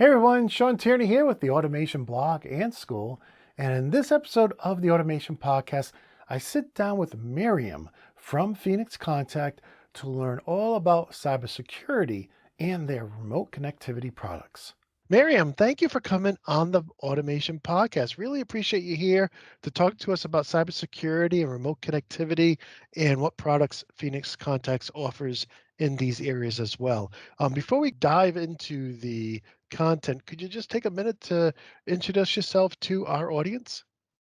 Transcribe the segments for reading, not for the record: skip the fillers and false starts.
Hey everyone, Sean Tierney here with the Automation Blog and School. And in this episode of the Automation Podcast, I sit down with Miriam from Phoenix Contact to learn all about cybersecurity and their remote connectivity products. Miriam, thank you for coming on the Automation Podcast. Really appreciate you here to talk to us about cybersecurity and remote connectivity and what products Phoenix Contacts offers in these areas as well. Before we dive into the content, could you just take a minute to introduce yourself to our audience?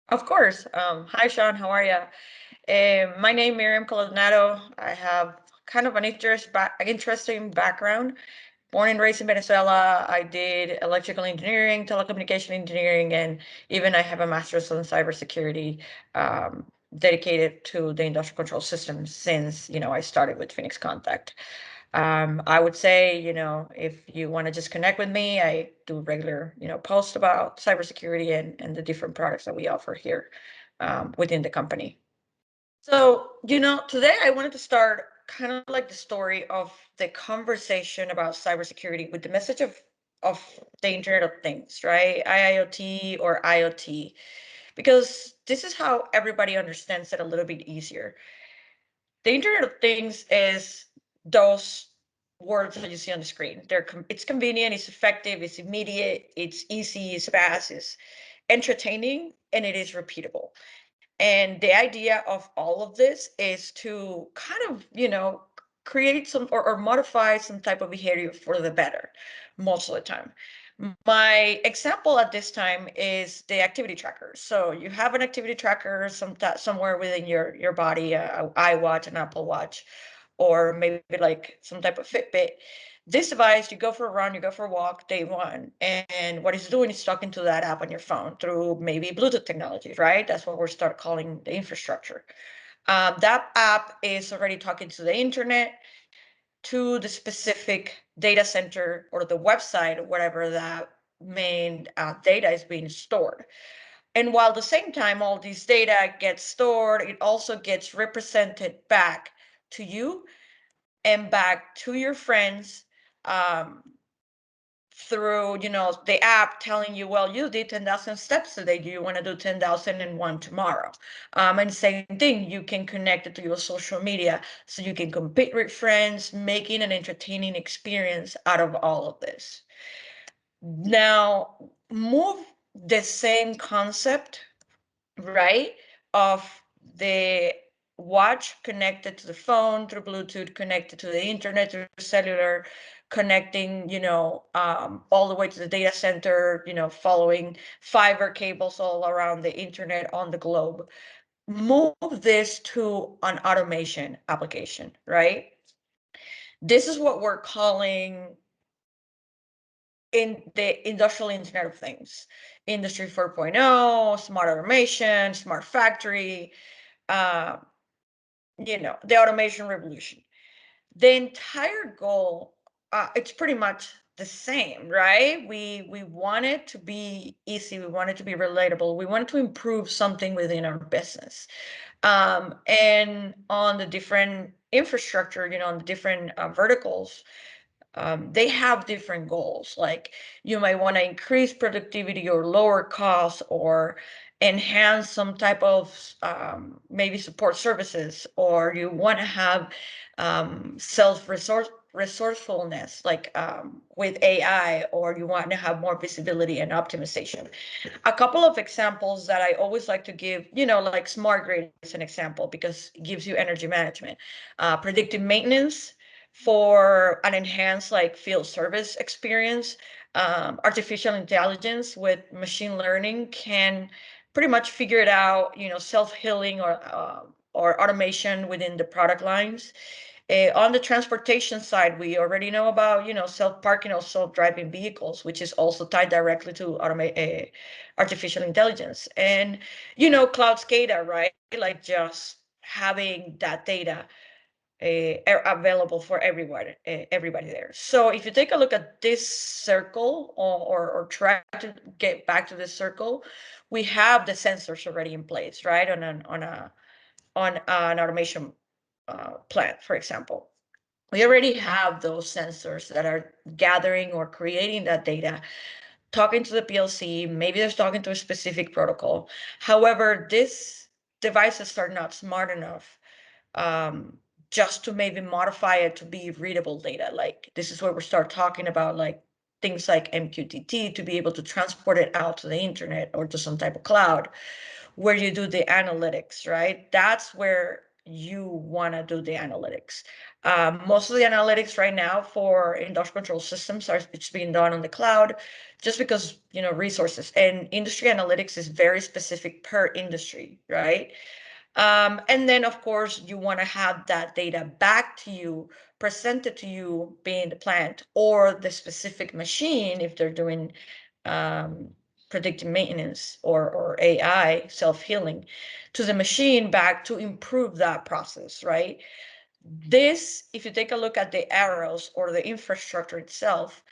Of course. Hi, Sean. How are you? My name is Miriam Coronado. I have kind of an interesting background. Born and raised in Venezuela, I did electrical engineering, telecommunication engineering, and even I have a master's in cybersecurity dedicated to the industrial control systems since, I started with Phoenix Contact. I would say, if you want to just connect with me, I do regular, posts about cybersecurity and the different products that we offer here within the company. So, today I wanted to start kind of like the story of the conversation about cybersecurity with the message of the Internet of Things, right? IIoT or IoT, because this is how everybody understands it a little bit easier. The Internet of Things is those words that you see on the screen. It's convenient, it's effective, it's immediate, it's easy, it's fast, it's entertaining, and it is repeatable. And the idea of all of this is to kind of, create some or modify some type of behavior for the better most of the time. My example at this time is the activity tracker. So you have an activity tracker somewhere within your body, a iWatch, an Apple Watch, or maybe like some type of Fitbit. This device, you go for a run, you go for a walk, day one, and what it's doing is talking to that app on your phone through maybe Bluetooth technology, right? That's what we're start calling the infrastructure. That app is already talking to the internet, to the specific data center or the website, whatever that main data is being stored. And while at the same time all this data gets stored, it also gets represented back to you and back to your friends, um, through the app telling you, well, you did 10,000 steps today, do you want to do 10,001 tomorrow? And same thing, you can connect it to your social media so you can compete with friends, making an entertaining experience out of all of this. Now move the same concept, right, of the watch connected to the phone through Bluetooth, connected to the internet through cellular, connecting, all the way to the data center, following fiber cables all around the internet on the globe. Move this to an automation application, right? This is what we're calling in the industrial Internet of Things, Industry 4.0, smart automation, smart factory, uh, the automation revolution. The entire goal, it's pretty much the same, right? We want it to be easy, we want it to be relatable, we want to improve something within our business. And on the different infrastructure, on the different verticals, they have different goals. Like you might want to increase productivity or lower costs or enhance some type of maybe support services, or you want to have resourcefulness, like with AI, or you want to have more visibility and optimization. A couple of examples that I always like to give, like smart grid is an example because it gives you energy management, predictive maintenance for an enhanced like field service experience. Artificial intelligence with machine learning can pretty much figure it out, self-healing or automation within the product lines. On the transportation side, we already know about, self-parking or self-driving vehicles, which is also tied directly to artificial intelligence. And, cloud SCADA, right? Like just having that data available for everybody there. So if you take a look at this circle, or try to get back to this circle, we have the sensors already in place, right? On an automation plant, for example. We already have those sensors that are gathering or creating that data, talking to the PLC. Maybe they're talking to a specific protocol. However, these devices are not smart enough um, just to maybe modify it to be readable data. Like this is where we start talking about like things like MQTT to be able to transport it out to the internet or to some type of cloud where you do the analytics, right? That's where you want to do the analytics. Most of the analytics right now for industrial control systems are it's being done on the cloud, just because resources and industry analytics is very specific per industry, right? And then, of course, you want to have that data back to you, presented to you, being the plant or the specific machine, if they're doing um, predictive maintenance or AI self-healing, to the machine back to improve that process, right? This, if you take a look at the arrows or the infrastructure itself,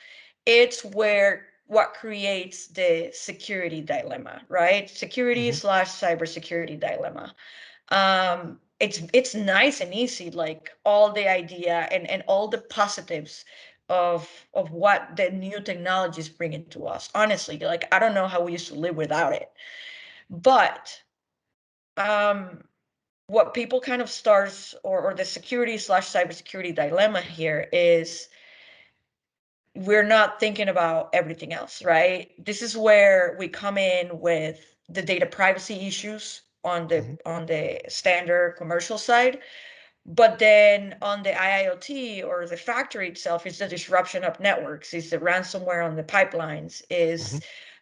it's where what creates the security dilemma, right? Security Hmm. slash cybersecurity dilemma. It's nice and easy, like all the idea and all the positives of what the new technologies bring into us. Honestly, like I don't know how we used to live without it. But um what people kind of starts or the security slash cybersecurity dilemma here is we're not thinking about everything else, right? This is where we come in with the data privacy issues on the Hmm. standard commercial side. But then on the IIoT or the factory itself, it's the disruption of networks, it's the ransomware on the pipelines, is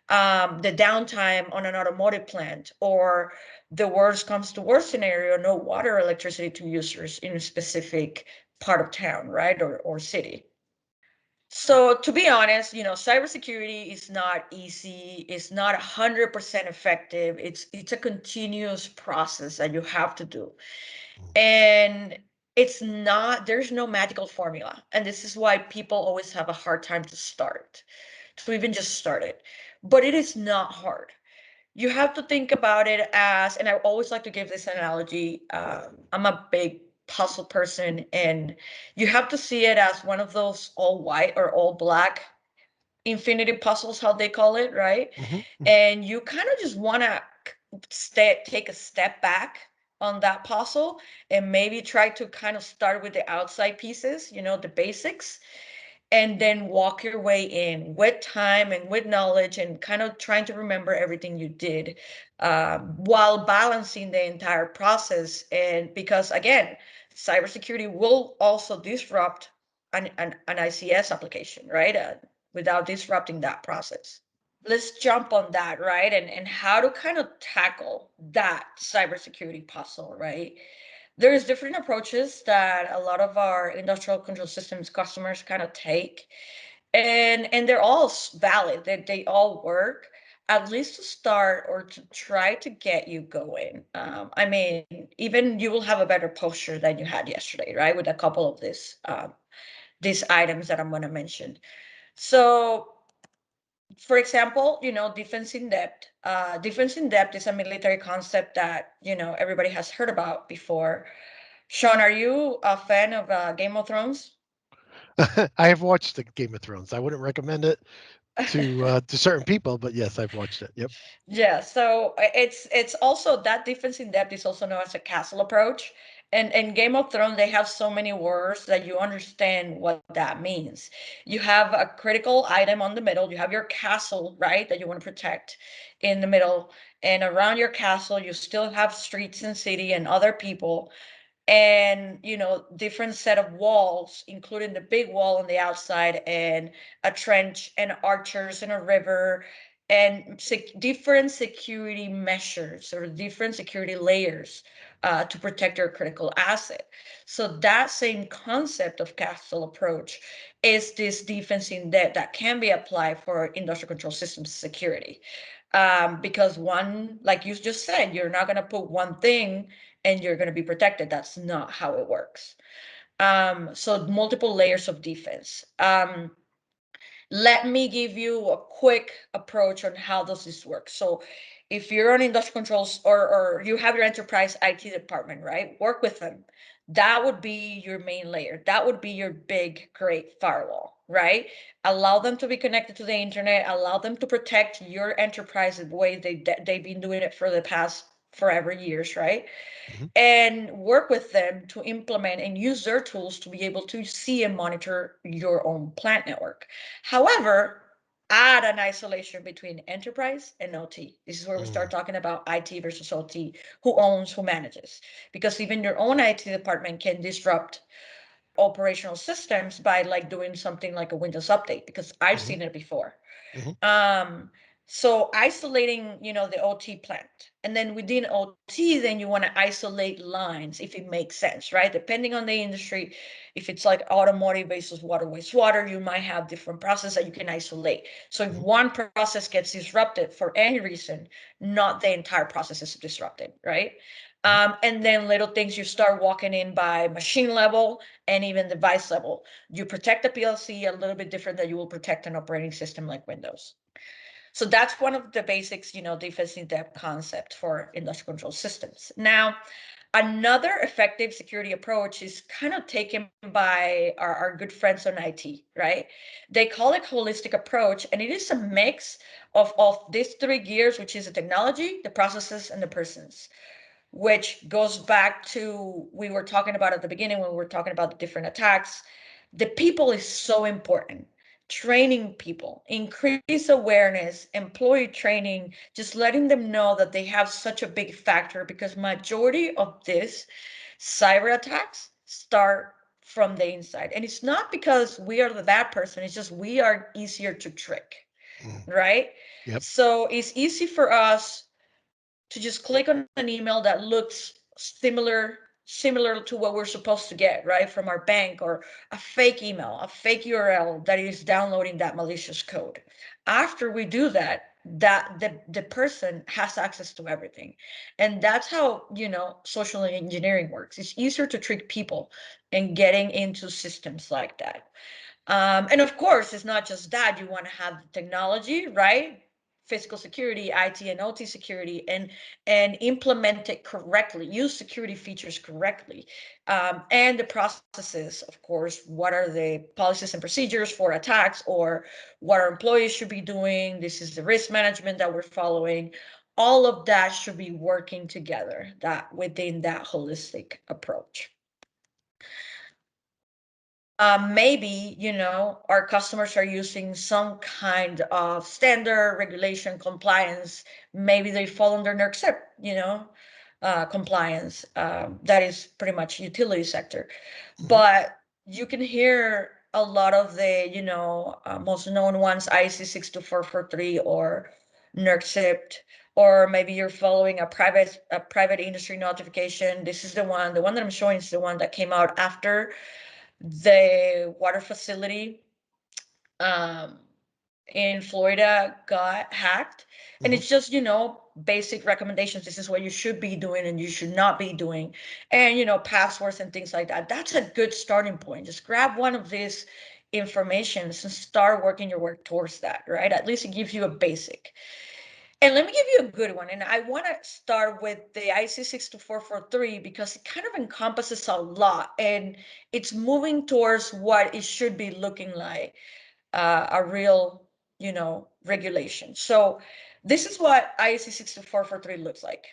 Hmm. the downtime on an automotive plant, or the worst comes to worst scenario, no water or electricity to users in a specific part of town, right? Or city. So to be honest, cybersecurity is not easy. It's not 100% effective. It's a continuous process that you have to do. And it's not, there's no magical formula. And this is why people always have a hard time to even just start it. But it is not hard. You have to think about it as, and I always like to give this analogy. I'm a big puzzle person, and you have to see it as one of those all white or all black infinity puzzles, how they call it, right? Hmm. Hmm. And you kind of just want to take a step back on that puzzle and maybe try to kind of start with the outside pieces, the basics, and then walk your way in with time and with knowledge and kind of trying to remember everything you did, while balancing the entire process. And because again, cybersecurity will also disrupt an ICS application, right? Without disrupting that process. Let's jump on that, right? And how to kind of tackle that cybersecurity puzzle, right? There's different approaches that a lot of our industrial control systems customers kind of take, and they're all valid. They all work, at least to start or to try to get you going. I mean, even you will have a better posture than you had yesterday, right? With a couple of these items that I'm going to mention. So for example, defense in depth. Defense in depth is a military concept that everybody has heard about before. Sean, are you a fan of Game of Thrones? I have watched the Game of Thrones. I wouldn't recommend it to certain people, but yes, I've watched it. Yep. Yeah, so it's also that defense in depth is also known as a castle approach. And Game of Thrones, they have so many words that you understand what that means. You have a critical item on the middle, you have your castle, right, that you want to protect in the middle, and around your castle you still have streets and city and other people, and different set of walls, including the big wall on the outside and a trench and archers and a river and different security measures or different security layers to protect your critical asset. So that same concept of castle approach is this defense in depth that can be applied for industrial control systems security. Because one, like you just said, you're not going to put one thing and you're going to be protected. That's not how it works. So multiple layers of defense. Let me give you a quick approach on how does this work. So if you're on industrial controls or you have your enterprise IT department, right? Work with them. That would be your main layer. That would be your big, great firewall, right? Allow them to be connected to the internet. Allow them to protect your enterprise the way they've been doing it for the past forever years, right? Hmm. And work with them to implement and use their tools to be able to see and monitor your own plant network. However, add an isolation between enterprise and OT. This is where we start talking about IT versus OT, who owns, who manages. Because even your own IT department can disrupt operational systems by like doing something like a Windows update, because I've Hmm. seen it before. Hmm. Um, so isolating, the OT plant, and then within OT, then you want to isolate lines if it makes sense, right? Depending on the industry, if it's like automotive versus water wastewater, you might have different processes that you can isolate. So if Hmm. one process gets disrupted for any reason, not the entire process is disrupted, right? And then little things you start walking in by machine level and even device level. You protect the PLC a little bit different than you will protect an operating system like Windows. So that's one of the basics, defense in depth concept for industrial control systems. Now, another effective security approach is kind of taken by our good friends on IT, right? They call it holistic approach, and it is a mix of these three gears, which is the technology, the processes, and the persons, which goes back to we were talking about at the beginning when we were talking about the different attacks. The people is so important. Training people, increase awareness, employee training, just letting them know that they have such a big factor, because majority of this cyber attacks start from the inside. And it's not because we are the bad person, it's just we are easier to trick, Hmm. right? Yep. So it's easy for us to just click on an email that looks similar to what we're supposed to get, right, from our bank, or a fake email, a fake URL that is downloading that malicious code. After we do that, the person has access to everything. And that's how, social engineering works. It's easier to trick people and getting into systems like that. And of course, it's not just that. You want to have the technology, right? Physical security, IT and OT security, and implement it correctly. Use security features correctly, and the processes. Of course, what are the policies and procedures for attacks, or what our employees should be doing? This is the risk management that we're following. All of that should be working together. That within that holistic approach. Maybe, our customers are using some kind of standard regulation compliance. Maybe they fall under NERC, compliance. That is pretty much utility sector. Hmm. But you can hear a lot of the, most known ones, IC 62443 or NERC, or maybe you're following a private industry notification. This is the one that I'm showing is the one that came out after the water facility um, in Florida got hacked. And Hmm. it's just, basic recommendations. This is what you should be doing and you should not be doing. And, passwords and things like that. That's a good starting point. Just grab one of these informations and start working your work towards that, right? At least it gives you a basic. And let me give you a good one. And I want to start with the IC 62443 because it kind of encompasses a lot and it's moving towards what it should be looking like, a real, regulation. So this is what IEC 62443 looks like.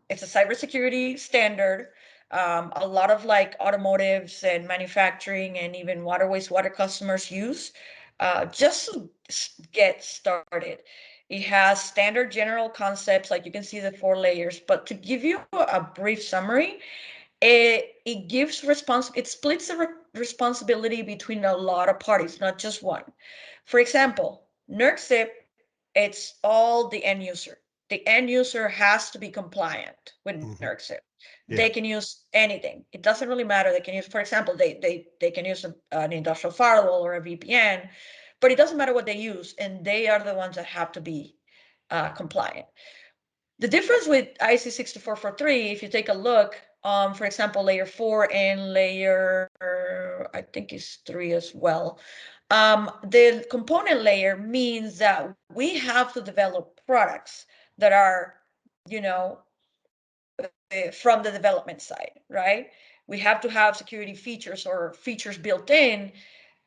It's a cybersecurity standard. A lot of like automotives and manufacturing and even water wastewater customers use, just to get started. It has standard general concepts, like you can see the 4 layers, but to give you a brief summary, it gives it splits the responsibility between a lot of parties, not just one. For example, NERC, it's all the end user. The end user has to be compliant with Hmm. NERC. Yeah. They can use anything. It doesn't really matter. They can use, for example, they can use an industrial firewall or a VPN, but it doesn't matter what they use, and they are the ones that have to be compliant. The difference with IC 62443, if you take a look, for example, layer 4 and layer, I think it's 3 as well. The component layer means that we have to develop products that are, from the development side, right? We have to have security features or features built in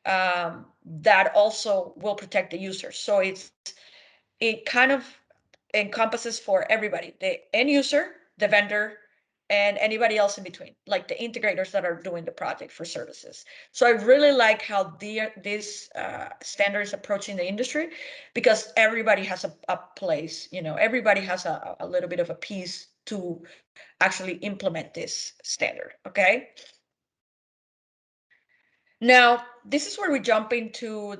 that also will protect the user. So it kind of encompasses for everybody, the end user, the vendor, and anybody else in between, like the integrators that are doing the project for services. So I really like how this standard is approaching the industry, because everybody has a place, everybody has a little bit of a piece to actually implement this standard, okay? Now, this is where we jump into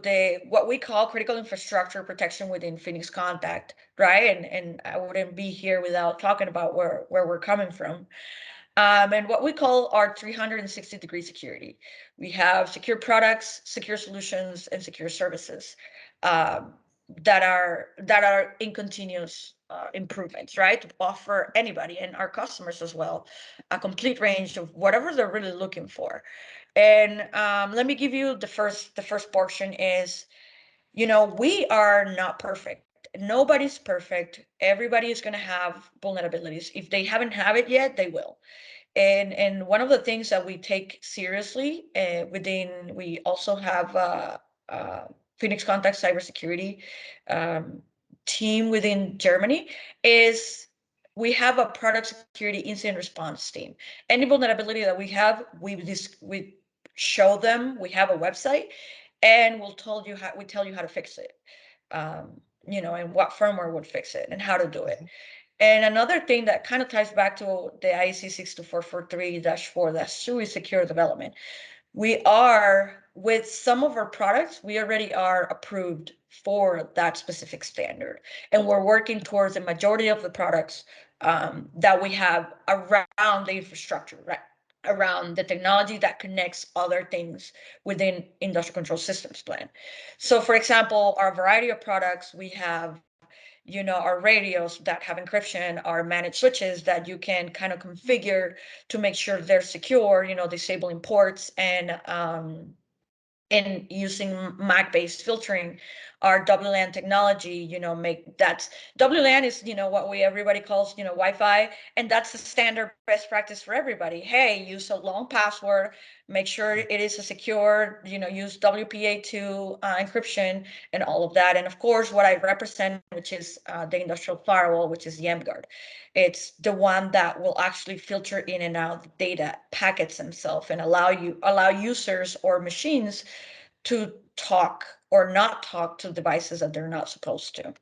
what we call critical infrastructure protection within Phoenix Contact, right? And I wouldn't be here without talking about where we're coming from. And what we call our 360-degree security. We have secure products, secure solutions, and secure services um, that are in continuous improvements, right? To offer anybody and our customers as well a complete range of whatever they're really looking for. And let me give you the first portion is, we are not perfect. Nobody's perfect. Everybody is going to have vulnerabilities. If they haven't have it yet, they will. And one of the things that we take seriously we also have uh, Phoenix Contact Cybersecurity um, team within Germany, is we have a product security incident response team. Any vulnerability that we have, we show them. We have a website, and we tell you how to fix it. And what firmware would fix it and how to do it. And another thing that kind of ties back to the IEC 62443-4-2 is secure development. We are, with some of our products, we already are approved for that specific standard. And we're working towards the majority of the products that we have around the infrastructure, right? Around the technology that connects other things within industrial control systems plan. So for example, our variety of products, we have our radios that have encryption, our managed switches that you can kind of configure to make sure they're secure, disabling ports and using MAC-based filtering. Our WLAN technology, make that WLAN is, what everybody calls, Wi-Fi, and that's the standard best practice for everybody. Hey, use a long password, make sure it is a secure, use WPA2 encryption and all of that. And of course, what I represent, which is the industrial firewall, which is the mGuard. It's the one that will actually filter in and out the data packets themselves and allow users or machines to talk or not talk to devices that they're not supposed to.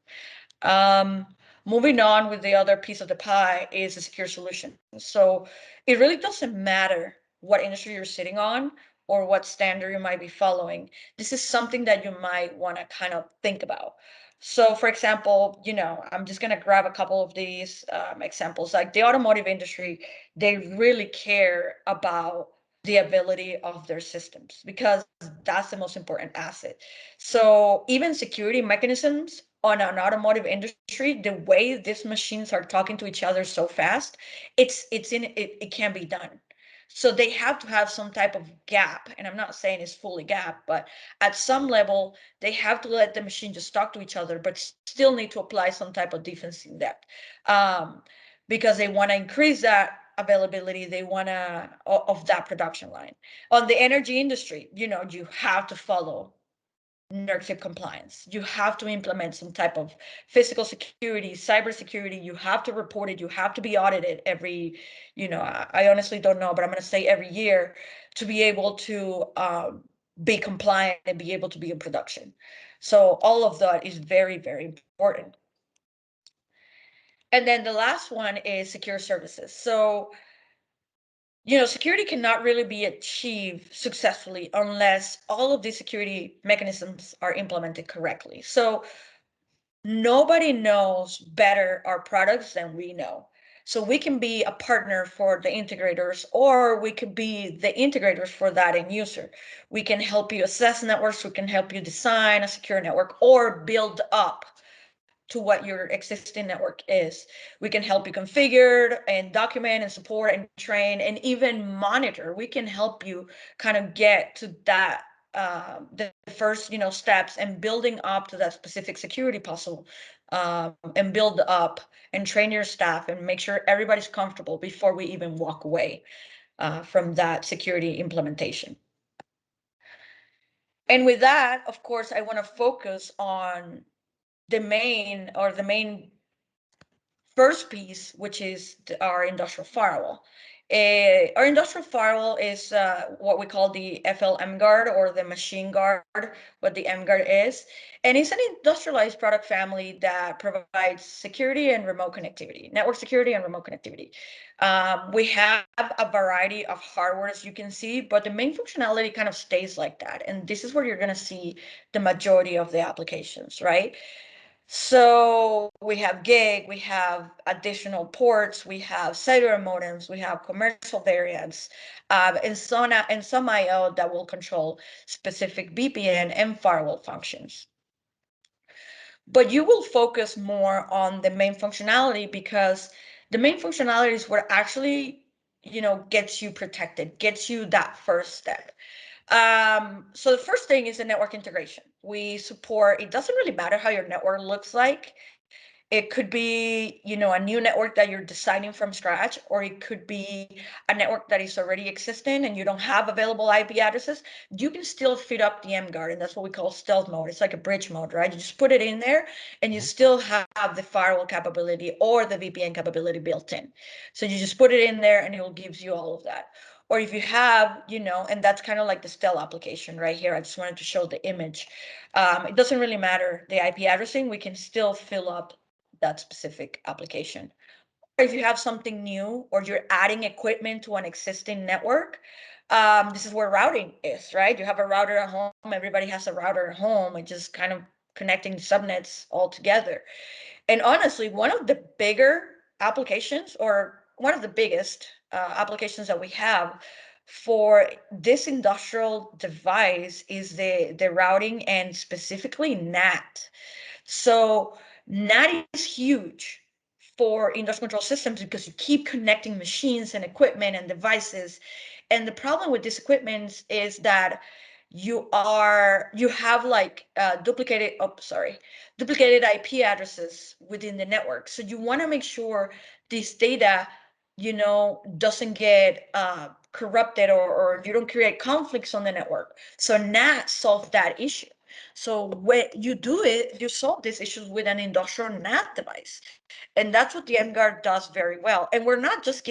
Um, Moving on with the other piece of the pie is a secure solution. So it really doesn't matter what industry you're sitting on or what standard you might be following. This is something that you might want to kind of think about. So for example, I'm just going to grab a couple of these examples. Like the automotive industry, they really care about the ability of their systems, because that's the most important asset. So even security mechanisms on an automotive industry, the way these machines are talking to each other so fast, it can be done. So they have to have some type of gap, and I'm not saying it's fully gap, but at some level they have to let the machine just talk to each other, but still need to apply some type of defense in depth, because they want to increase that availability, they want to of that production line. On the energy industry, you have to follow NERC compliance. You have to implement some type of physical security, cybersecurity. You have to report it. You have to be audited every, I honestly don't know, but I'm going to say every year, to be able to be compliant and be able to be in production. So all of that is very, very important. And then the last one is secure services. So security cannot really be achieved successfully unless all of these security mechanisms are implemented correctly. So nobody knows better our products than we know. So we can be a partner for the integrators, or we could be the integrators for that end user. We can help you assess networks. We can help you design a secure network or build up to what your existing network is. We can help you configure and document and support and train and even monitor. We can help you kind of get to that the first, steps and building up to that specific security puzzle, and build up and train your staff and make sure everybody's comfortable before we even walk away from that security implementation. And with that, of course, I want to focus on the main first piece, which is our industrial firewall. Our industrial firewall is what we call the FL mGuard, or the machine guard, what the mGuard is. And it's an industrialized product family that provides security and remote connectivity, network security and remote connectivity. We have a variety of hardware, as you can see, but the main functionality kind of stays like that. And this is where you're going to see the majority of the applications, right? So we have gig, we have additional ports, we have cellular modems, we have commercial variants, and some I/O that will control specific VPN and firewall functions. But you will focus more on the main functionality, because the main functionality is what actually, gets you protected, gets you that first step. So the first thing is the network integration. We support, it doesn't really matter how your network looks like. It could be, a new network that you're designing from scratch, or it could be a network that is already existing and you don't have available IP addresses. You can still fit up the mGuard, and that's what we call stealth mode. It's like a bridge mode, right? You just put it in there and you still have the firewall capability or the VPN capability built in. So you just put it in there and it will give you all of that. Or if you have, and that's kind of like the stealth application right here. I just wanted to show the image. It doesn't really matter the IP addressing. We can still fill up that specific application. Or if you have something new, or you're adding equipment to an existing network, this is where routing is, right? You have a router at home. Everybody has a router at home. It's just kind of connecting subnets all together. And honestly, one of the bigger applications, or one of the biggest applications that we have for this industrial device, is the routing, and specifically NAT. So NAT is huge for industrial control systems, because you keep connecting machines and equipment and devices. And the problem with this equipment is that you have like duplicated IP addresses within the network. So you want to make sure this data, doesn't get corrupted, or you don't create conflicts on the network. So NAT solves that issue. So when you do it, you solve these issues with an industrial NAT device. And that's what the mGuard does very well. And we're not just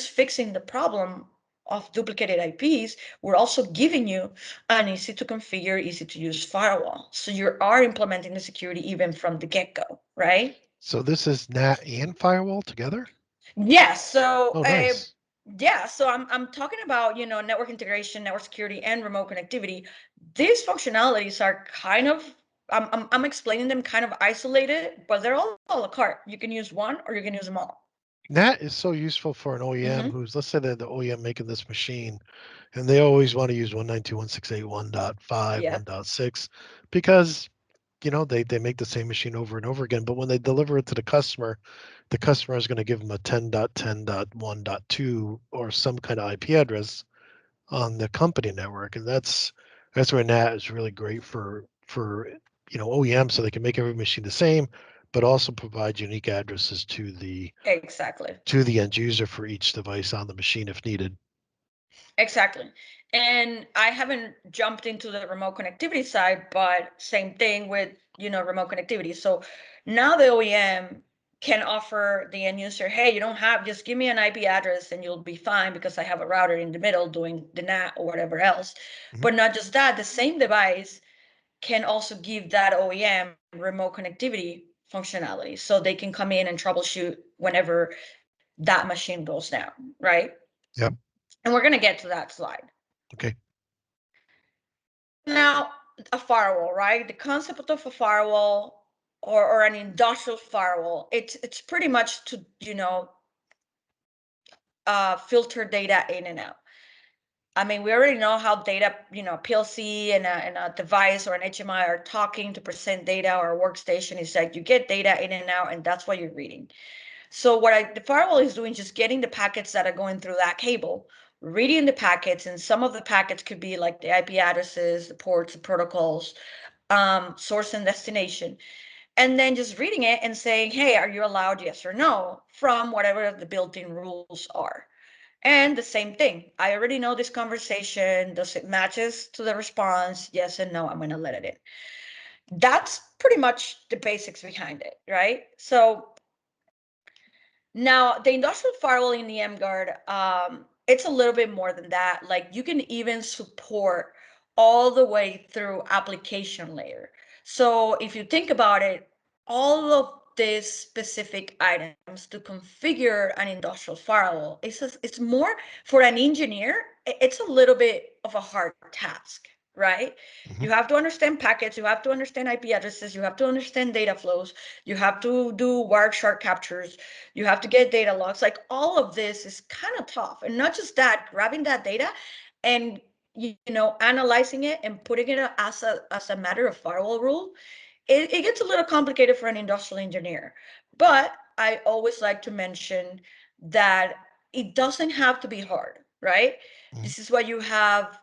fixing the problem of duplicated IPs, we're also giving you an easy to configure, easy to use firewall. So you are implementing the security even from the get-go, right? So this is NAT and firewall together? Yeah, so Oh, nice. I'm talking about, network integration, network security, and remote connectivity. These functionalities are kind of, I'm explaining them kind of isolated, but they're all a la carte. You can use one or you can use them all. NAT is so useful for an OEM Mm-hmm. who's, let's say they're the OEM making this machine, and they always want to use 192.168.1.5, Yeah, 1.6, because they make the same machine over and over again. But when they deliver it to the customer is going to give them a 10.10.1.2 or some kind of IP address on the company network, and that's where NAT is really great for OEM, so they can make every machine the same, but also provide unique addresses exactly. to the end user for each device on the machine if needed. Exactly. And I haven't jumped into the remote connectivity side, but same thing with, remote connectivity. So now the OEM can offer the end user, hey, just give me an IP address and you'll be fine, because I have a router in the middle doing the NAT or whatever else. Mhm. But not just that, the same device can also give that OEM remote connectivity functionality. So they can come in and troubleshoot whenever that machine goes down, right? Yep. And we're going to get to that slide. Okay. Now, a firewall, right? The concept of a firewall, or an industrial firewall, it's pretty much to, filter data in and out. I mean, we already know how data, PLC and a device or an HMI are talking to present data, or a workstation is like you get data in and out, and that's what you're reading. So the firewall is doing, just getting the packets that are going through that cable, reading the packets, and some of the packets could be like the IP addresses, the ports, the protocols, source and destination, and then just reading it and saying, hey, are you allowed, yes or no, from whatever the built-in rules are. And the same thing, I already know this conversation, does it matches to the response, yes and no, I'm going to let it in. That's pretty much the basics behind it, right? So now the industrial firewall in the mGuard, it's a little bit more than that. Like you can even support all the way through application layer. So if you think about it, all of these specific items to configure an industrial firewall, it's more for an engineer. It's a little bit of a hard task, right? Mhm. You have to understand packets, you have to understand IP addresses, you have to understand data flows, you have to do Wireshark captures, you have to get data logs. Like all of this is kind of tough. And not just that, grabbing that data and analyzing it and putting it as a matter of firewall rule, it gets a little complicated for an industrial engineer. But I always like to mention that it doesn't have to be hard, right? Mhm. This is why you have,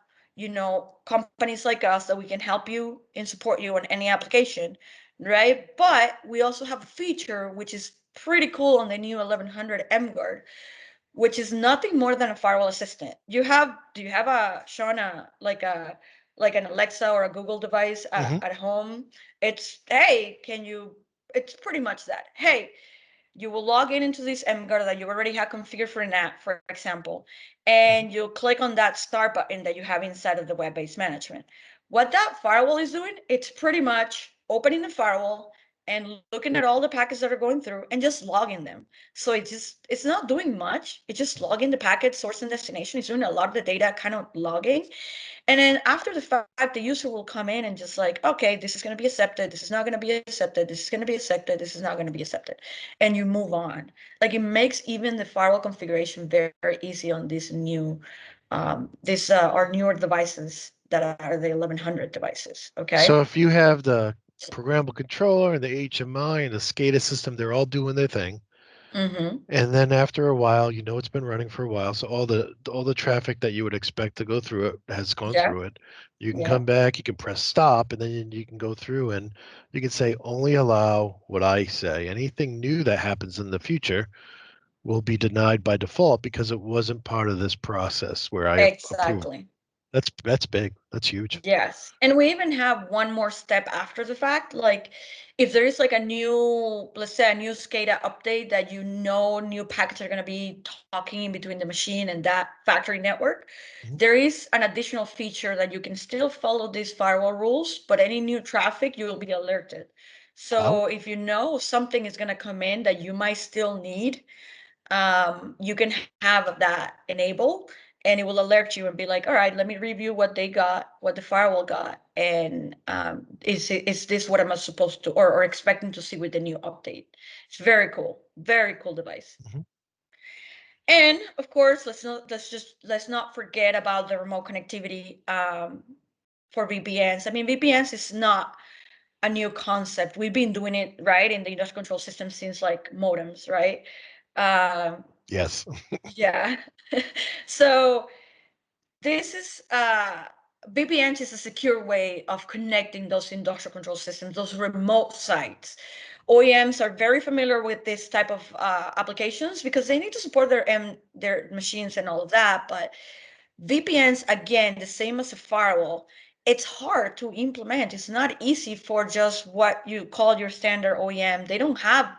companies like us that we can help you and support you on any application, right? But we also have a feature which is pretty cool on the new 1100 mGuard, which is nothing more than a firewall assistant. Do you have Sean, like an Alexa or a Google device Mhm. at home? It's, hey, it's pretty much that. Hey, you will log in into this mGuard that you already have configured for an app, for example, Mhm. and you'll click on that start button that you have inside of the web-based management. What that firewall is doing, it's pretty much opening the firewall and looking at all the packets that are going through and just logging them. So it's not doing much. It's just logging the packet, source and destination. It's doing a lot of the data kind of logging. And then after the fact, the user will come in and just like, okay, this is going to be accepted. This is not going to be accepted. This is going to be accepted. This is not going to be accepted. And you move on. Like it makes even the firewall configuration very, very easy on these our newer devices that are the 1100 devices. So Okay. if you have the programmable controller and the HMI and the SCADA system, they're all doing their thing. Mm-hmm. And then after a while, it's been running for a while, so all the traffic that you would expect to go through it has gone Yeah. through it. You can Yeah. come back, you can press stop, and then you can go through and you can say only allow what I say. Anything new that happens in the future will be denied by default because it wasn't part of this process where I approve. Exactly. That's big. That's huge. Yes. And we even have one more step after the fact. Like if there is like a new, let's say a new SCADA update that new packets are going to be talking in between the machine and that factory network, Mhm. there is an additional feature that you can still follow these firewall rules, but any new traffic, you will be alerted. Oh, So if you know something is going to come in that you might still need, you can have that enabled and it will alert you and be like, all right, let me review what they got, what the firewall got, and is this what I'm supposed to or expecting to see with the new update. It's very cool device. mhm. And of course, let's not forget about the remote connectivity for VPNs. I mean, VPNs is not a new concept. We've been doing it right in the industrial control system since like modems, right? um, Yes. yeah. So this is VPNs is a secure way of connecting those industrial control systems, those remote sites. OEMs are very familiar with this type of applications because they need to support their machines and all of that. But VPNs, again, the same as a firewall, it's hard to implement. It's not easy for just what you call your standard OEM. They don't have,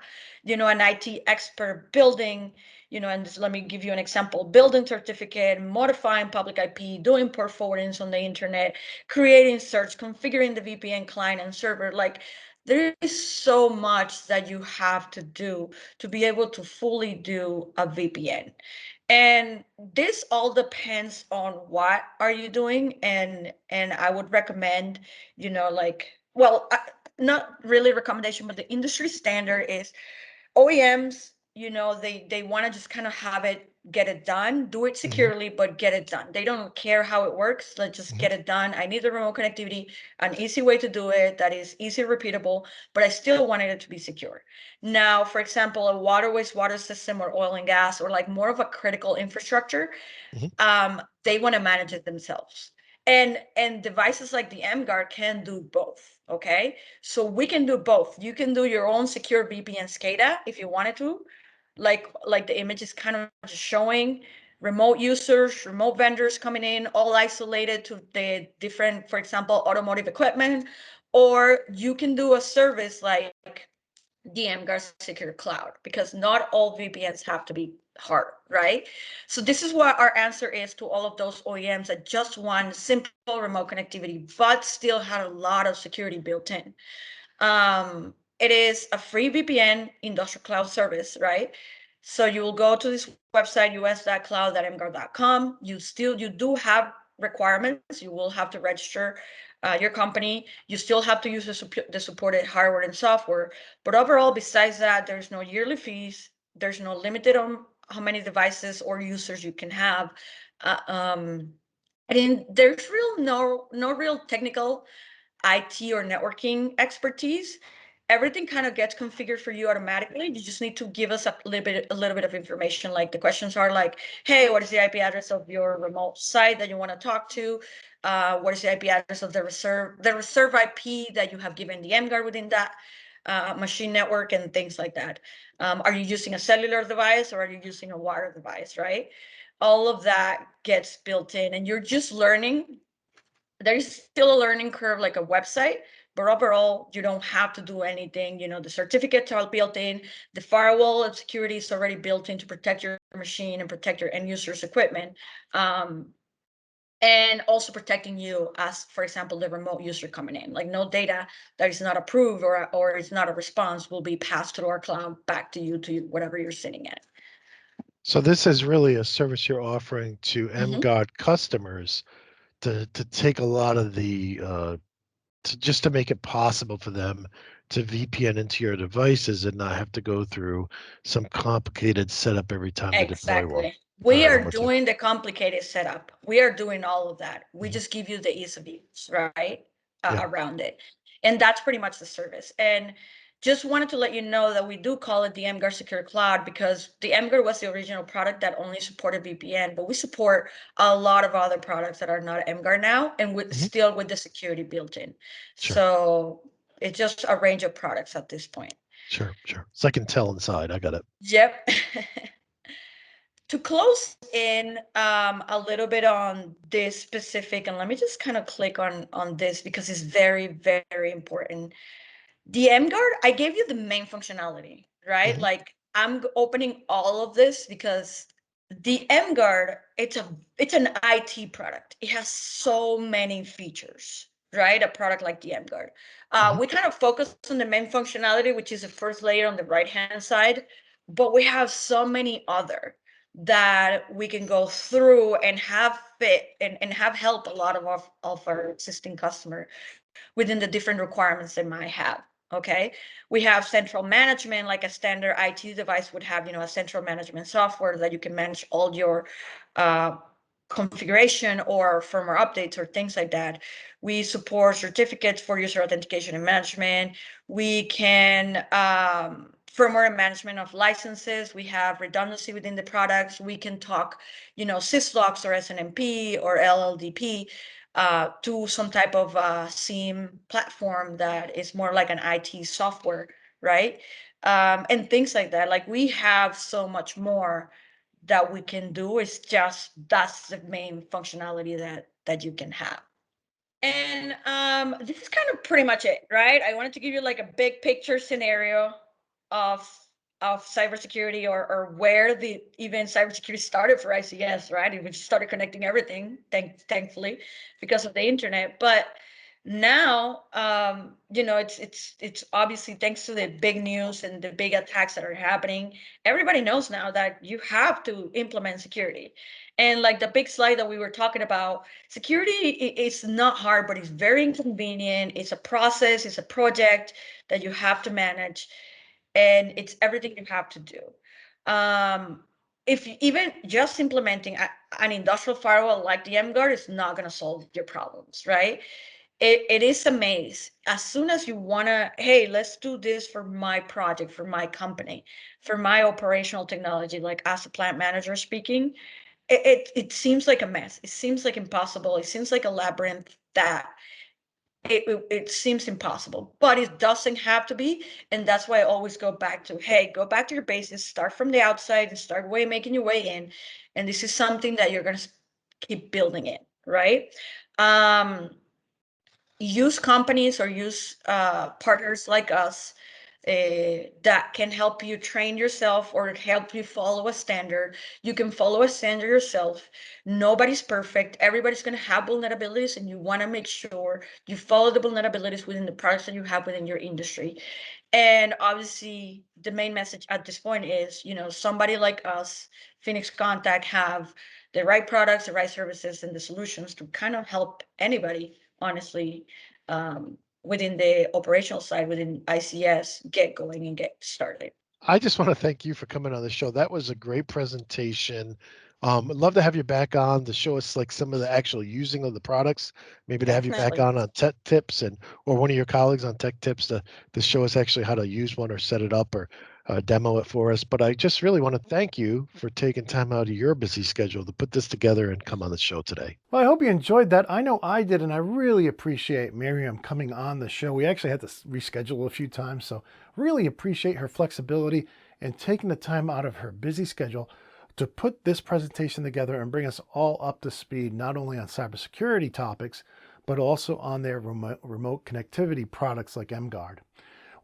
an IT expert building, and let me give you an example, building certificate, modifying public IP, doing port forwardings on the internet, creating search, configuring the VPN client and server. Like there is so much that you have to do to be able to fully do a VPN. And this all depends on what are you doing, and I would recommend, like, well, not really recommendation, but the industry standard is OEMs, they want to just kind of have it get it done, do it securely, but get it done. They don't care how it works. Let's just get it done. I need the remote connectivity, an easy way to do it that is easy, repeatable, but I still wanted it to be secure. Now, for example, a water wastewater system or oil and gas, or like more of a critical infrastructure, they want to manage it themselves. And devices like the mGuard can do both. Okay, so we can do both. You can do your own secure VPN SCADA if you wanted to, like the image is kind of just showing remote users, remote vendors coming in, all isolated to the different, for example, automotive equipment. Or you can do a service like the mGuard Secure Cloud, because not all VPNs have to be hard, right? So this is what our answer is to all of those OEMs that just want simple remote connectivity, but still had a lot of security built in. It is a free VPN industrial cloud service, right? So you will go to this website, us.cloud.mguard.com. You do have requirements. You will have to register your company. You still have to use the supported hardware and software. But overall, besides that, there's no yearly fees. There's no limited on how many devices or users you can have. And there's no real technical IT or networking expertise. Everything kind of gets configured for you automatically. You just need to give us a little bit of information. Like the questions are like, hey, what is the IP address of your remote site that you want to talk to? What is the IP address of the reserve IP that you have given the mGuard within that machine network, and things like that. Are you using a cellular device or are you using a wire device, right? All of that gets built in, and you're just learning. There's still a learning curve like a website, but overall you don't have to do anything. The certificates are built in, the firewall and security is already built in to protect your machine and protect your end users equipment, and also protecting you as, for example, the remote user coming in. Like no data that is not approved or is not a response will be passed through our cloud back to you, whatever you're sitting at. So this is really a service you're offering to mGuard customers to take a lot of the to make it possible for them to VPN into your devices and not have to go through some complicated setup every time they deploy one. Exactly. All We right, I'm are with you. doing the complicated setup. We are doing all of that. We just give you the ease of use, right? Yeah. Around it. And that's pretty much the service. And just wanted to let you know that we do call it the mGuard Secure Cloud, because the mGuard was the original product that only supported VPN, but we support a lot of other products that are not mGuard now, and still with the security built in. Sure. So it's just a range of products at this point. Sure. So I can tell inside. I got it. Yep. To close in a little bit on this specific, and let me just kind of click on this because it's very, very important. The mGuard, I gave you the main functionality, right? Like I'm opening all of this because the mGuard, it's an IT product. It has so many features, right? A product like the mGuard. We kind of focus on the main functionality, which is the first layer on the right-hand side, but we have so many other that we can go through and have fit and have help a lot of our existing customer within the different requirements they might have. Okay, we have central management, like a standard IT device would have, a central management software that you can manage all your configuration or firmware updates or things like that. We support certificates for user authentication and management. We can firmware and management of licenses. We have redundancy within the products. We can talk, syslocks or SNMP or LLDP to some type of SIEM platform that is more like an IT software, right? And things like that. Like we have so much more that we can do. It's just that's the main functionality that you can have. And this is kind of pretty much it, right? I wanted to give you like a big picture scenario of cybersecurity, or where the even cybersecurity started for ICS, right? It just started connecting everything, thankfully, because of the internet. But now, it's obviously thanks to the big news and the big attacks that are happening. Everybody knows now that you have to implement security. And like the big slide that we were talking about, security is not hard, but it's very inconvenient. It's a process, it's a project that you have to manage, and it's everything you have to do. if even just implementing an industrial firewall like the mGuard is not going to solve your problems, right? It is a maze. As soon as you want to, hey, let's do this for my project, for my company, for my operational technology, like as a plant manager speaking, it seems like a mess. It seems like impossible. It seems like a labyrinth that it seems impossible, but it doesn't have to be. And that's why I always go back to, hey, go back to your basics, start from the outside and start making your way in. And this is something that you're going to keep building in, right? Use companies or use partners like us that can help you train yourself or help you follow a standard. You can follow a standard yourself. Nobody's perfect. Everybody's going to have vulnerabilities, and you want to make sure you follow the vulnerabilities within the products that you have within your industry. And obviously, the main message at this point is, somebody like us, Phoenix Contact, have the right products, the right services, and the solutions to kind of help anybody, honestly, within the operational side, within ICS, get going and get started. I just want to thank you for coming on the show. That was a great presentation. I'd love to have you back on to show us like some of the actual using of the products. Maybe to have you back Definitely. on tech tips or one of your colleagues on tech tips to show us actually how to use one or set it up or demo it for us. But I just really want to thank you for taking time out of your busy schedule to put this together and come on the show today. Well, I hope you enjoyed that. I know I did, and I really appreciate Miriam coming on the show. We actually had to reschedule a few times, so really appreciate her flexibility and taking the time out of her busy schedule to put this presentation together and bring us all up to speed, not only on cybersecurity topics, but also on their remote connectivity products like mGuard.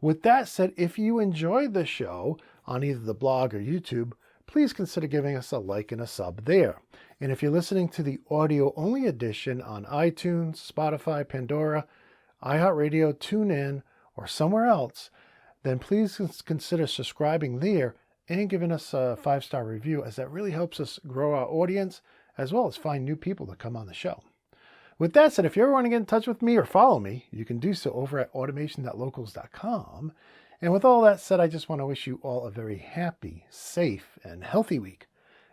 With that said, if you enjoyed the show on either the blog or YouTube, please consider giving us a like and a sub there. And if you're listening to the audio-only edition on iTunes, Spotify, Pandora, iHeartRadio, TuneIn, or somewhere else, then please consider subscribing there and giving us a 5-star review, as that really helps us grow our audience as well as find new people to come on the show. With that said, if you ever want to get in touch with me or follow me, you can do so over at automation.locals.com. And with all that said, I just want to wish you all a very happy, safe, and healthy week.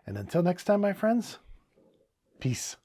And until next time, my friends, peace.